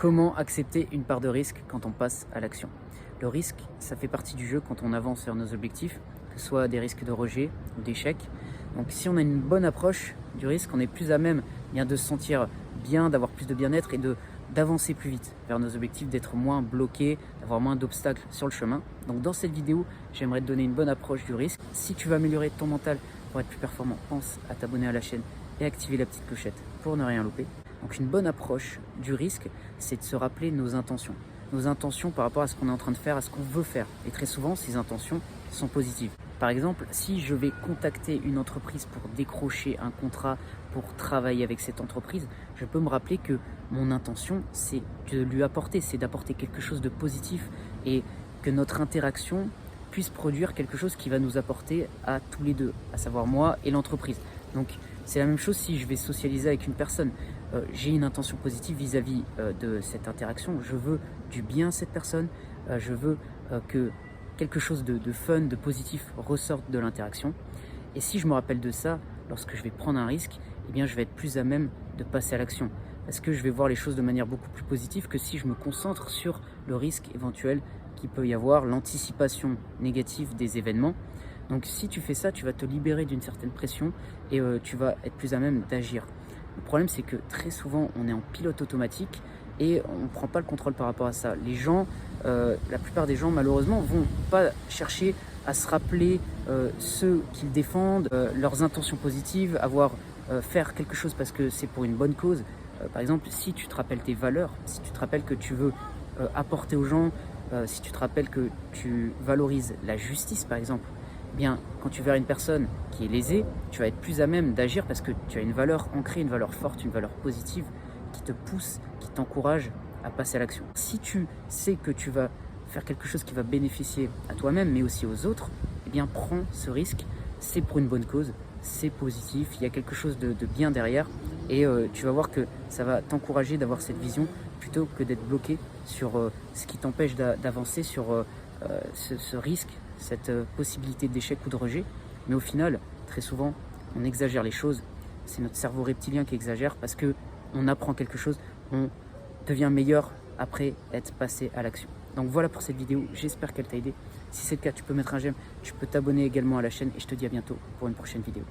Comment accepter une part de risque quand on passe à l'action? Le risque, ça fait partie du jeu quand on avance vers nos objectifs, que ce soit des risques de rejet ou d'échec. Donc si on a une bonne approche du risque, on est plus à même bien de se sentir bien, d'avoir plus de bien-être et d'avancer plus vite vers nos objectifs, d'être moins bloqué, d'avoir moins d'obstacles sur le chemin. Donc dans cette vidéo, j'aimerais te donner une bonne approche du risque. Si tu veux améliorer ton mental pour être plus performant, pense à t'abonner à la chaîne et activer la petite clochette pour ne rien louper. Donc une bonne approche du risque, c'est de se rappeler nos intentions. Nos intentions par rapport à ce qu'on est en train de faire, à ce qu'on veut faire. Et très souvent, ces intentions sont positives. Par exemple, si je vais contacter une entreprise pour décrocher un contrat, pour travailler avec cette entreprise, je peux me rappeler que mon intention, c'est de lui apporter, c'est d'apporter quelque chose de positif et que notre interaction puisse produire quelque chose qui va nous apporter à tous les deux, à savoir moi et l'entreprise. Donc c'est la même chose si je vais socialiser avec une personne. J'ai une intention positive vis-à-vis de cette interaction. Je veux du bien à cette personne. Je veux que quelque chose de fun, de positif ressorte de l'interaction. Et si je me rappelle de ça, lorsque je vais prendre un risque, eh bien, je vais être plus à même de passer à l'action. Parce que je vais voir les choses de manière beaucoup plus positive que si je me concentre sur le risque éventuel qu'il peut y avoir, l'anticipation négative des événements. Donc si tu fais ça, tu vas te libérer d'une certaine pression et tu vas être plus à même d'agir. Le problème, c'est que très souvent, on est en pilote automatique et on ne prend pas le contrôle par rapport à ça. Les gens, la plupart des gens, malheureusement, vont pas chercher à se rappeler ceux qu'ils défendent, leurs intentions positives, faire quelque chose parce que c'est pour une bonne cause. Par exemple, si tu te rappelles tes valeurs, si tu te rappelles que tu veux apporter aux gens, si tu te rappelles que tu valorises la justice, par exemple, eh bien, quand tu verras une personne qui est lésée, tu vas être plus à même d'agir parce que tu as une valeur ancrée, une valeur forte, une valeur positive qui te pousse, qui t'encourage à passer à l'action. Si tu sais que tu vas faire quelque chose qui va bénéficier à toi-même, mais aussi aux autres, eh bien, prends ce risque. C'est pour une bonne cause, c'est positif, il y a quelque chose de bien derrière et tu vas voir que ça va t'encourager d'avoir cette vision plutôt que d'être bloqué sur ce qui t'empêche d'avancer sur ce risque, cette possibilité d'échec ou de rejet. Mais au final, très souvent, on exagère les choses. C'est notre cerveau reptilien qui exagère parce que on apprend quelque chose, on devient meilleur après être passé à l'action. Donc voilà pour cette vidéo, j'espère qu'elle t'a aidé. Si c'est le cas, tu peux mettre un j'aime, tu peux t'abonner également à la chaîne et je te dis à bientôt pour une prochaine vidéo.